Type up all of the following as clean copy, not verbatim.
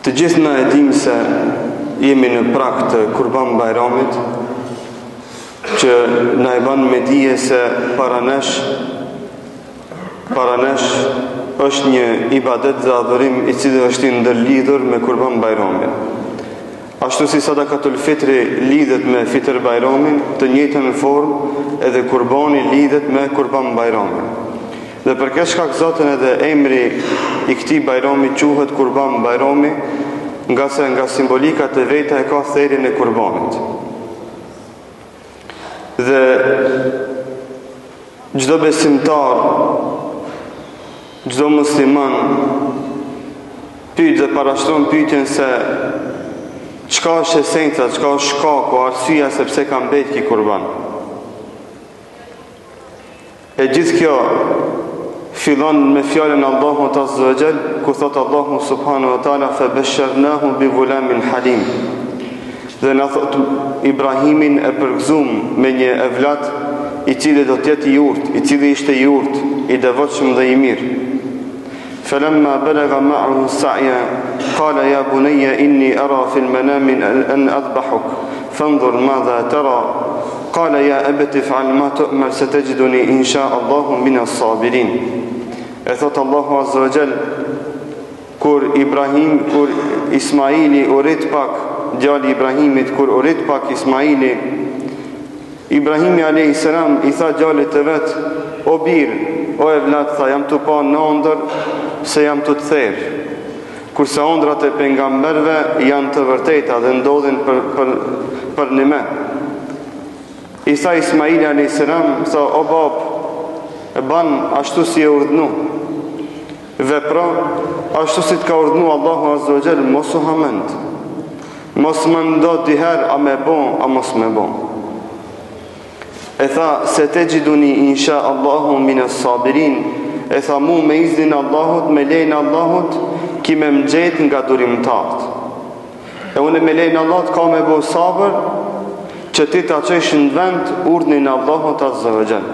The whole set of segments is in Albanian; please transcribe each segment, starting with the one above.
Të gjithë na e dim se jemi në prag të Kurban Bayramit, që na e bën me dije se para nesh është një ibadet dhe adhurim i cili është i ndërlidhur me Kurban Bayramin. Ashtu si sadakatul fitri lidhet me Fitr Bayramin, të njëjtën në formë edhe kurbani lidhet me Kurban Bayramin. Dhe për këtë shkak Zotën edhe emri i këtij Bayrami quhet Kurban Bayrami, nga simbolikat e veta e ka therin e kurbanit. Dhe çdo besimtar, çdo musliman pyet dhe parashtron pyetjen se çka është esenca, çka është shkaku, arsyeja se pse ka mbet ky kurban. E gjithë kjo fillon me fjalën Allahut Azza wa Jall, ku thot Allahu subhanahu wa taala fa basharnahu bi ghulamin halim. Dhe na thot Ibrahimin e përgëzum me një evlat i cili do të jetë i urtë, i cili ishte i urtë, i devotshëm dhe i mirë. فلما بلغ معه السعي قال يا بني إني أرى في المنام أن أذبحك فانظر ماذا ترى قال يا أبت افعل ما تؤمر ستجدني إن شاء الله من الصابرين. E thot Allahu Azza wa Jall, kur Ismaili u rit pak, djali Ibrahimit, kur u rit pak Ismaili, Ibrahimi a.s. i tha djalit të vet, o bir, o evlat, tha, jam të pa në ndër se jam të therë. Kurse ëndrat e pejgamberëve janë të vërteta dhe ndodhin për nime. I tha Ismaili a.s. tha, o bab, e ban ashtu si e urdhnu. Vepro ashtu si të ka urdhnu Allahu Azza wa Jall, mos u hamend. Mos më ndo diher a me bon, a mos me bon. E tha, se te gjiduni insha Allahu minas sabirin. E tha, mu me iznin Allahut, me lejnë Allahut, ki me më gjetë nga durimtarët. E une me lejnë Allahut ka me bo sabër, që ti ta qesh në vend urdhnin Allahut Azza wa Jall.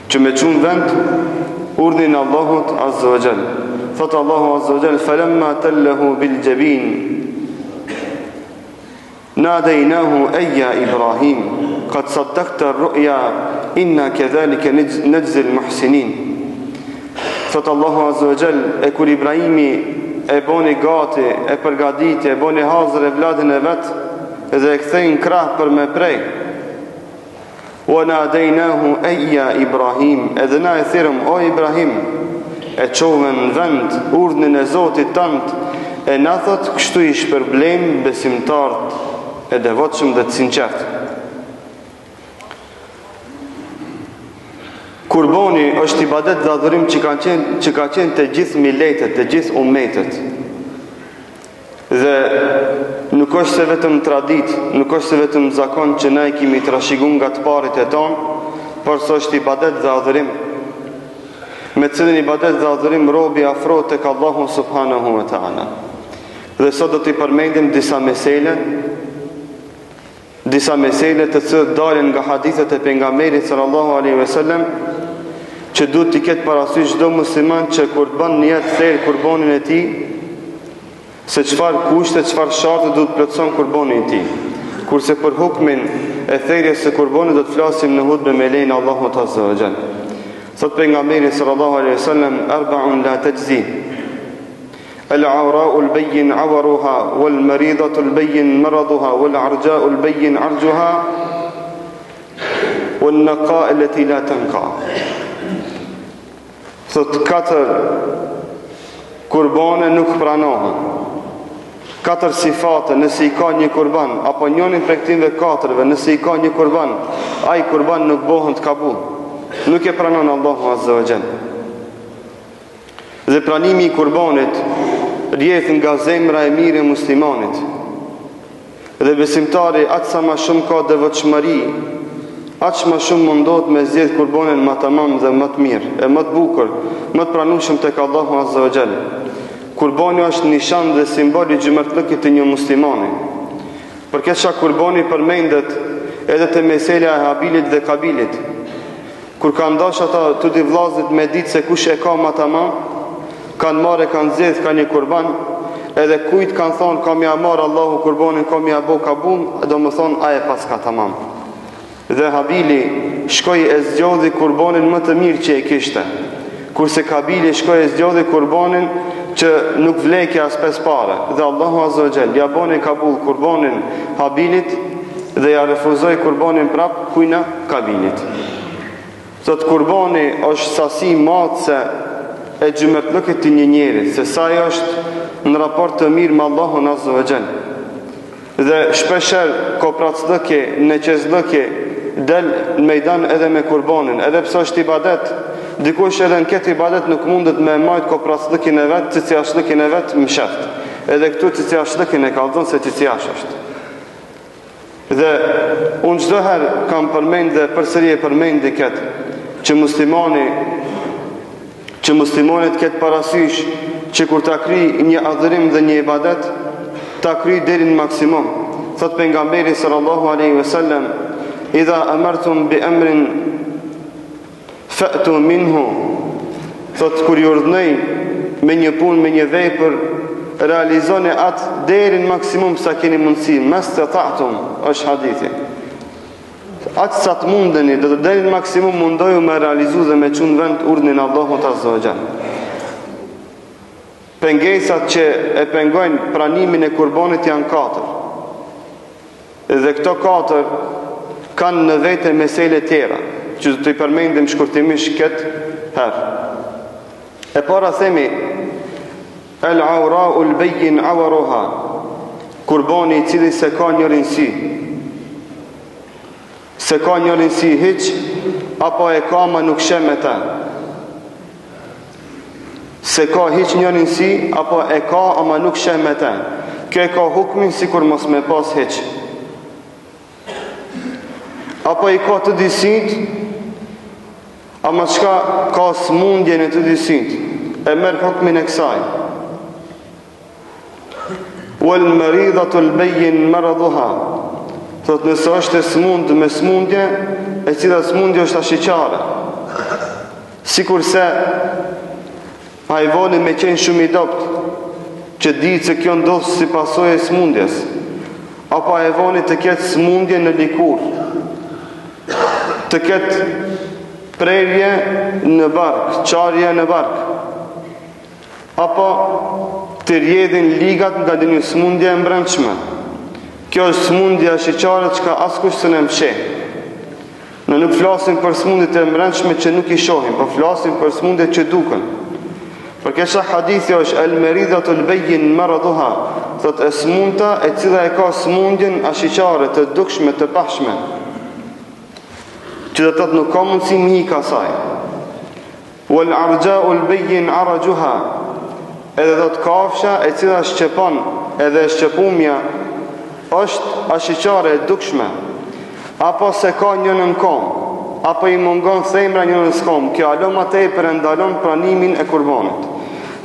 Që me qunë vend urdhnin Allahut Azza wa Jall. Thot Allahu Azza wa Jall, falamma tallahu bil jabin nadejnahu eja Ibrahim, qad saddaqta ar-ru'ya inna kadhalika najzi al-muhsinin. Thot Allahu Azza wa Jall, e kur Ibrahimi e boni gati, e përgaditi, e boni hazër e vladin e vet, edhe e kthejnë krah për me prej. Wa nadejnahu eja Ibrahim, edhe na e thirëm, o Ibrahim, e qovën në vend urdhnin e Zotit tant, e na thot, kështu i shpërblem besimtarët e devotshëm dhe të sinqert. Kurbani është ibadet dhe adhurim që ka qenë të gjithë miletet, të gjithë ummetet. Dhe nuk është se vetëm tradit, nuk është se vetëm zakon që ne kemi trashëguar nga të parit e tonë, por së është ibadet dhe adhurim, me cilin ibadet dhe adhurim robi afrohet tek Allahu subhanahu wa ta'ala. Dhe sot do t'i përmendim disa mesele të cilët dalin nga hadithet e pejgamberit sallallahu alaihi wasallam, që duhet t'i ketë parasysh çdo musliman që kur të bën një jetë therr kurbanin e tij, se çfarë kushte, çfarë sharte duhet plotëson kurbanin e tij. Kurse për hukmin e therrjes së kurbanit do të flasim në hutbë me lejen e Allahut Azza wa Jall. Thot pejgamberi sallallahu alaihi wasallam, arba'un la tajzi. العوراء البين عورها والمريضة البين مرضها والعرجاء البين عرجها والنقاء التي لا تنقى. Thot katër kurbane nuk pranohen. Katër sifate, nëse i ka një kurban, apo njënin prej këtyre katërve, nëse i ka një kurban, ai kurban nuk bëhet kabul. Nuk e pranon Allahu Azza wa Jall. Dhe pranimi i kurbanit rrjedh nga zemra e mirë e muslimanit. Dhe besimtari aq sa më shumë ka devotshmëri, aq më shumë mundohet me zgjedh kurbanin më të tamam dhe më të mirë, e më të bukur, më të pranueshëm tek Allahu Azza wa Jall. Kurbani është nishan dhe simbol i gjymërtllëkit të një muslimani. Për këtë shkak kurbani përmendet edhe te mesela e Habilit dhe Kabilit. Kur ka ndash ata të dy vllazët me ditë se kush e ka më tamam, kanë marrë, kanë zedh, ka një kurban, edhe kujt kanë thonë, kam ja marrë Allahu kurbanin, kam ja bo kabum, do më thonë, aje pas ka tamam. Dhe Habili shkoj e zgjodhi kurbanin më të mirë që e kishte, kurse Kabili shkoj e zgjodhi kurbanin që nuk vleki as 5 pare. Dhe Allahu Azza wa Jall ja boni kabul kurbanin Habilit dhe ja refuzoi kurbanin prap kujna Kabilit. Thot kurbani është sasi madhse e gjymërtlëkit të një njeri, se sa ajo është në raport të mirë me Allahun Azza wa Jall. Dhe shpesher kopraclëke, neqezlëke del në mejdan edhe me kurbanin, edhe pse është ibadet. Dikush edhe në këtë ibadet nuk mundet me majt kopraclëkin e vetë, ciciashlëkin e vetë më sheft. Edhe këtu ciciashlëkin e kalzon se ciciash është. Dhe unë çdoherë kam përmend dhe përsëri e përmendi këtë, që muslimonit këtë parasysh që kur ta kry një adhurim dhe një ibadet, ta kry deri në maksimum. Thot pejgamberi sallallahu alaihi wasallam, idha amartum bi amrin fa'tu minhu. Thot kur ju urdhnej me një punë, me një vepër, realizoni atë deri në maksimum sa keni mundësi, mastata'tum, është hadithi. Atë sa të mundeni, dhe deri në maksimum mundoju me realizu dhe me çunë vend urdhnin Allahut Azza wa Jall. Pengesat që e pengojnë pranimin e kurbanit janë 4. Dhe këto 4 kanë në vete mesele tjera, që të i përmendim shkurtimisht këtë herë. E para themi, el aura'u l-bayyin awaruha, kurbani i cili se ka një rinsi. Se ka një rinsi hiq, apo e ka ma nuk shem me ta. Se ka hiq një rinsi, apo e ka ama nuk shem me ta. Kjo e ka hukmin si kur mos me pas hiq. Apo i ka të disit, ama qka ka smundje në të disit, e merë hukmin e kësaj. Wal maridhatul bayyin maradhuha. Thot nëse është e smund me smundje, e cila smundje është ashiqare. Sikurse hajvani me qenë shumë i dopt, që di se kjo ndodh si pasojë e smundjes, apo hajvani të ketë smundje në likur, të ketë prerje në bark, qarje në bark, apo të rjedhin ligat nga një smundje e mbrëmshme. Kjo është smundja shiqare që ka askush së në msheh. Në nuk flasim për smundjet e mbrëmshme që nuk i shohim, po flasim për smundjet që duken. Për kësha hadithi është el maridhatul bayyin maradhuha, thot e smundta e cila e ka smundjen ashiqare të dukshme, të pashme, që do të thotë nuk ka mundësi mi ka saj. Wal arja'ul bayyin arajuha, edhe do të kafsha e cila shqepon edhe shqepumja është ashiqare e dukshme, apo se ka një në kom, apo i mungon themra një në skom, kjo alom atë e përendalon pranimin e kurbanit.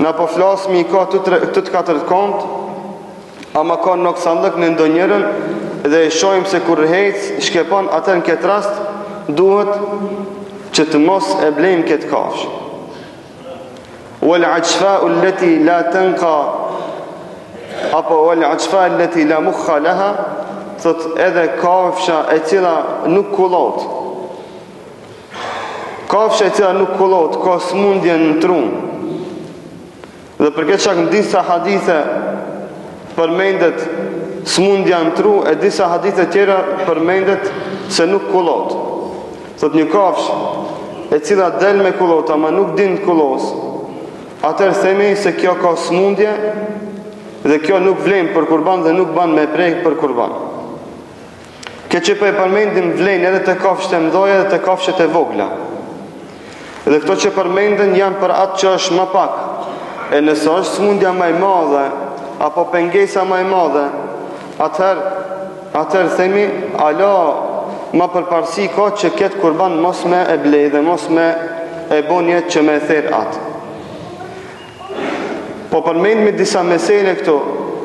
Në po flasmi i ka të 4 kont, ama ka nuk sandëk në ndonjërën, dhe e shojmë se kur hec shkepon atë në këtë rast, duhet që të mos e blejmë këtë kafsh. Wal aqfa'u allati la tanqa, apo wal aqfa allati la mukha laha, thot edhe kafsha e cila nuk kullot. Kafsha e cila nuk kullot, ka smundje në trun. Dhe për këtë shak në disa hadithe përmendet smundja në tru, e disa hadithe tjera përmendet se nuk kullot. Thot një kafsh e cila del me kullot, ama nuk din të kullos, atër themi se kjo ka smundje dhe kjo nuk vlen për kurban dhe nuk ban me prej për kurban. Këtë që për e përmendim vlen edhe të kafshet e mdoja edhe të kafshet e vogla. Dhe këto që përmendin janë për atë që është më pak. E nëse është smundja më e madhe apo pengesa më e madhe, atëherë themi ala ma përparësi ka që këtë kurban mos me e blej dhe mos me e bonjet që me e therë atë. Po përmendmi disa mesele këto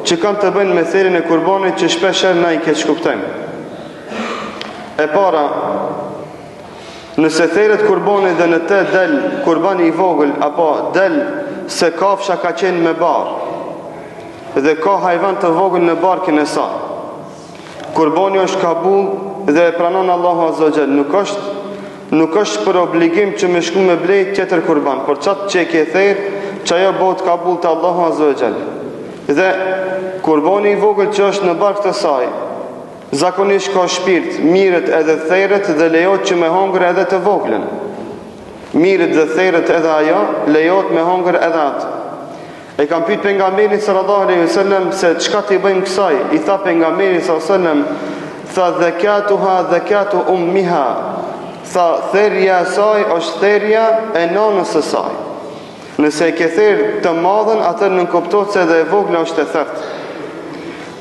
që kanë të bëjnë me therin e kurbanit që shpesher na i keq kuptojmë. E para, nëse theret kurbanit dhe në të del kurbani i vogël apo del se kafsha ka qenë me barë dhe ka hajvan të vogël në barkën e saj. Kurbani është kabul dhe e pranon Allahu Azza wa Jall. Nuk është për obligim që me shku me blejt tjetër kurban, por qatë që e ke therë, që ajo bëhet kabul të Allahu Azza wa Jall. Dhe kurbani i vogël që është në barkë të saj, zakonisht ka shpirt, mirët edhe theret dhe lejot që me hongër edhe të voglën. Mirët dhe theret edhe ajo, lejot me hongër edhe atë. E kam pyet pejgamberin sallallahu alaihi wasallam se çka ti bëjmë kësaj. I tha pejgamberi sallallahu alaihi wasallam, tha zakatuha zakatu ummiha. Tha therja e saj është therja e nanës së saj. Nëse e ke therë të madhen, atër në kuptohet se edhe e vogla është e thertë.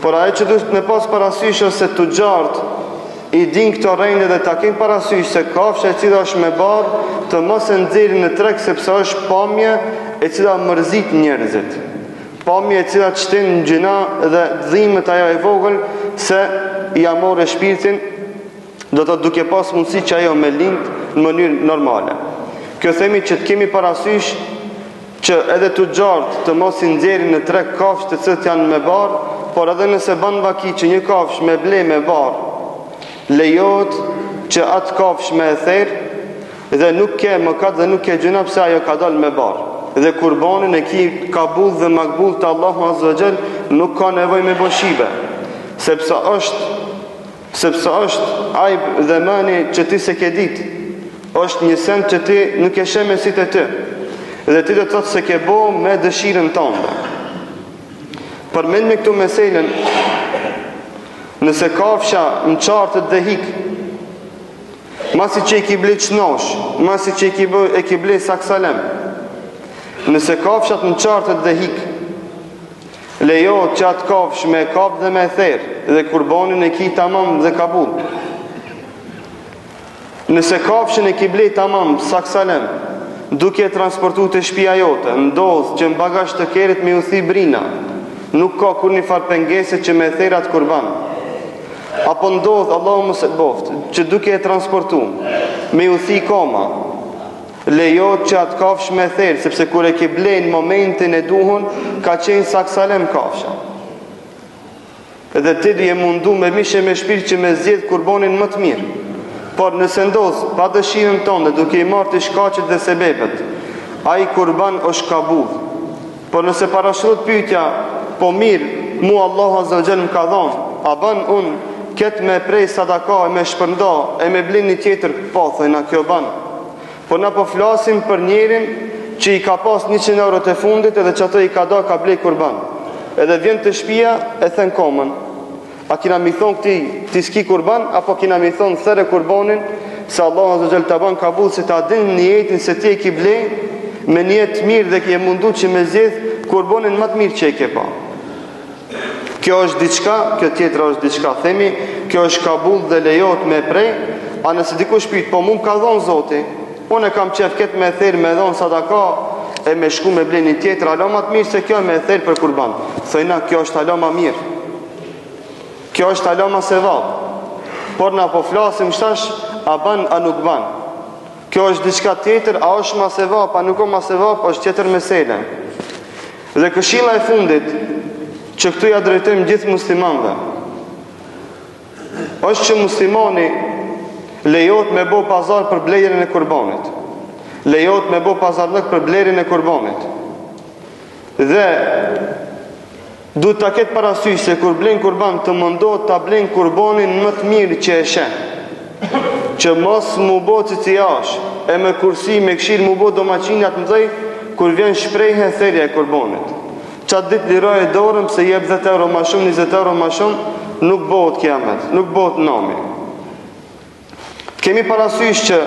Por ajo që duhet me pas parasysh është se tugjarët i din këto rejnë dhe ta kenë parasysh se kafsha e cila është me barë të mos e nxjerrin në treg sepse është pamje e cila mërzit njerëzit. Pamje e cila çtin në gjina dhe dhimbet ajo e vogël se ja morë shpirtin, do të duke pas mundësi që ajo me lind në mënyrë normale. Kjo themi që të kemi parasysh që edhe tugjarët të mos i nxjerrin në treg kafshë të cilët janë me barë, por edhe nëse ban vaki që një kafshë me ble me barë, lejot që atë kafshë me e therë dhe nuk ke mëkat dhe nuk ke gjuna pse ajo ka dalë me barë. Dhe kurbanin e ki kabul dhe makbul të Allahu Azza wa Jall nuk ka nevoj me boshive, sepse është ajb dhe mani që ti se ke dit, është një send që ti nuk e shemë si të ty, dhe ti do të thotë se ke bo me dëshirën tënde. Përmend me këtu meselën, nëse kafsha në qartët dhe hik, masi që i ki ble qnosh, masi që i ki ble saksalem, nëse kafshat në qartët dhe hik, lejot që atë kafsh me kap dhe me therë, dhe kurbanin e ki tamam dhe kabul. Nëse kafshën e ki ble tamam saksalem, duke transportu të shpia jote, ndodhë që në bagazh të kerit me u thi brina, nuk ka kur një farë pengese që me therë atë kurban. Apo ndodhë, Allahu mos e boftë, që duke e transportu me u thi koma, lejot që atë kafsh me therë, sepse kur e ke blejnë momentin e duhun, ka qenë saksalem kafsha. Edhe ti je mundu me mishe me shpirt që me zjedh kurbanin më të mirë. Por nëse ndodhë, pa dëshirën tonë, duke i marrë të shkaqet dhe sebepet, ai kurban është kabul. Por nëse parashrut pyetja, po mirë, mu Allahu Azza wa Jall më ka dhonë, a ban unë këtë me prej sadaka e me shpërnda e me blin një tjetër, po thëjna kjo ban. Po na po flasim për njerin që i ka pas 100 euro të fundit edhe që ato i ka da ka blej kurban. Edhe vjen të shpia e thën komën. A kina mi thonë ti s'ki kurban, apo kina mi thonë thëre kurbanin, se Allah Azza wa Jall të ban kabul se ta din një jetin se ti e ki blej, me një jetë mirë dhe ki e mundu që me zjedh kurbanin më të mirë që e ke pa. Kjo është diçka, kjo tjetra është diçka, themi, kjo është kabul dhe lejot me prej, a nëse dikush pyet, po mu më ka dhonë Zoti, unë e kam qef këtë me therë me dhonë sadaka, e me shku me bleni tjetër, alo ma të mirë se kjo me therë për kurban. Thëjna, kjo është alo ma mirë. Kjo është alo ma se valë. Por na po flasim shtash, a ban, a nuk ban. Kjo është diçka tjetër, a është ma se valë, a nuk o ma se valë, po është tjetër mesele. Dhe këshilla e fundit, që këtu ja drejtojmë gjithë muslimanve, është që muslimani lejot me bo pazar për blerjen e kurbanit. Lejot me bo pazarlëk për blerjen e kurbanit. Dhe duhet ta ketë parasysh se kur blen kurban të mundohet ta blen kurbanin më të mirë që e shen. Që mos mu bo ciciash, e me kursi, me këshir mu bo domaçinjat mëdhej, kur vjen shprejhe therja e kurbanit. Qatë dit liroj e dorëm se jep 10 euro ma shumë, 20 euro ma shumë, nuk bëhet kiamet, nuk bëhet nami. Kemi parasysh që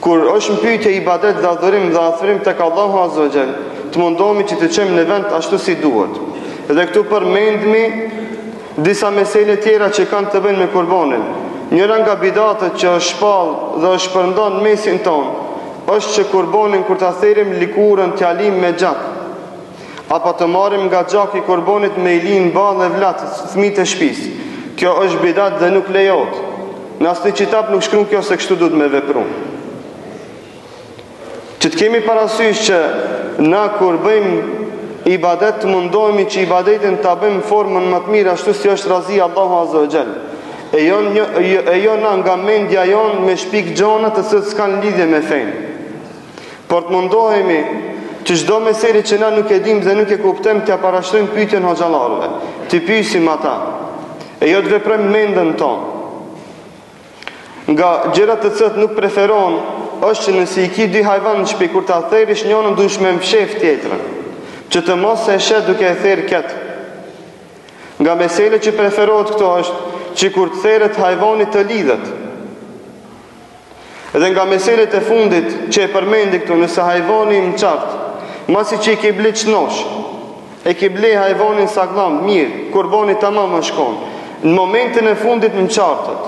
kur është në pyetje ibadet dhe adhurim dhe afrim tek Allahu Azza wa Jall, të mundohemi që të qemë në vend ashtu si duhet. Dhe këtu përmendmi disa mesele tjera që kanë të bëjnë me kurbanin. Njëra nga bidatët që është shpall dhe është përndan në mesin tonë, është që kurbanin kur ta therim likurën t'jalim me gjak, apo të marrim nga gjaki i kurbanit me i linë ballë dhe vlat, fëmijët e shtëpisë. Kjo është bidat dhe nuk lejohet. Në asnjë kitab nuk shkruan kjo se kështu duhet me vepru. Që të kemi parasysh që na kur bëjmë ibadet të mundohemi që ibadetin të bëjmë formën më të mirë ashtu si është razi Allahu Azza wa Jall. E jo na nga mendja jonë me shpik gjona të cilët s'kan lidhje me fenë. Por të mundohemi që çdo mesele që na nuk e dim dhe nuk e kuptojmë t'ia parashtrojmë pyetjen hoxhallarëve, të pyesim ata. E jo të veprojmë mendën tonë. Nga gjërat të cilat nuk preferon është që nëse i ki dy hajvan në shtëpi kur ta therish njërin duhesh me mshef tjetrën, që të mos e shet duke e therr ket. Nga mesele që preferohet këto është që kur të theret hajvani të lidhet. Edhe nga meselet e fundit që e përmendi këtu, nëse hajvani më qartë, masi që i ke ble qnosh, e ke ble hajvanin saklam, mirë, kurbani tamam më shkon, në momentin e fundit më qartët,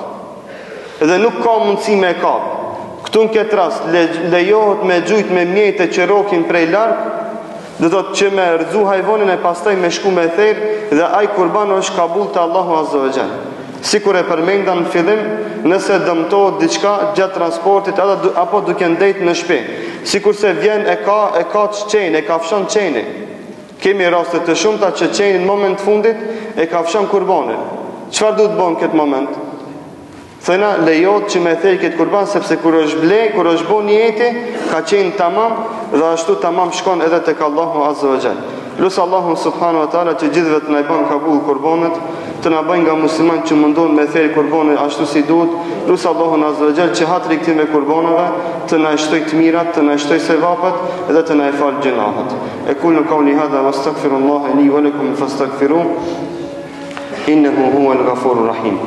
edhe nuk ka mundësi me kap. Këtu në këtë rast, lejohet me gjujt me mjete që rokin prej larkë, dhe do të që me rëzu hajvanin e pastaj me shku me therë, dhe aj kurban është kabul të Allahu Azza wa Jall. Si kur e përmenda në fillim, nëse dëmtohet diçka gjatë transportit apo duke ndejt në shtëpi. Si kurse vjen e ka qeni, e ka fshon qeni. Kemi raste të shumta që qeni në moment fundit e ka fshon kurbanin. Çfarë duhet bën këtë moment? Thëna lejohet që me thërë këtë kurban, sepse kur është ble, kur është bo njeti, ka qenë tamam dhe ashtu tamam shkon edhe tek Allahu Azza wa Jall. Lusë Allahu subhanahu wa taala që gjithëve të na i bën kabul kurbanet, të na bëjnë nga musliman që mundon me thërë kurbanet ashtu si duhet. Lusë Allahu Azza wa Jall që hatri këtij me kurbaneve të na shtoj të mirat, të na shtoj sevapet dhe të na i fal gjunahet. E kullu qawli hadha wastaghfirullaha li wa lakum fastaghfiruhu innahu huwal ghafurur rahim.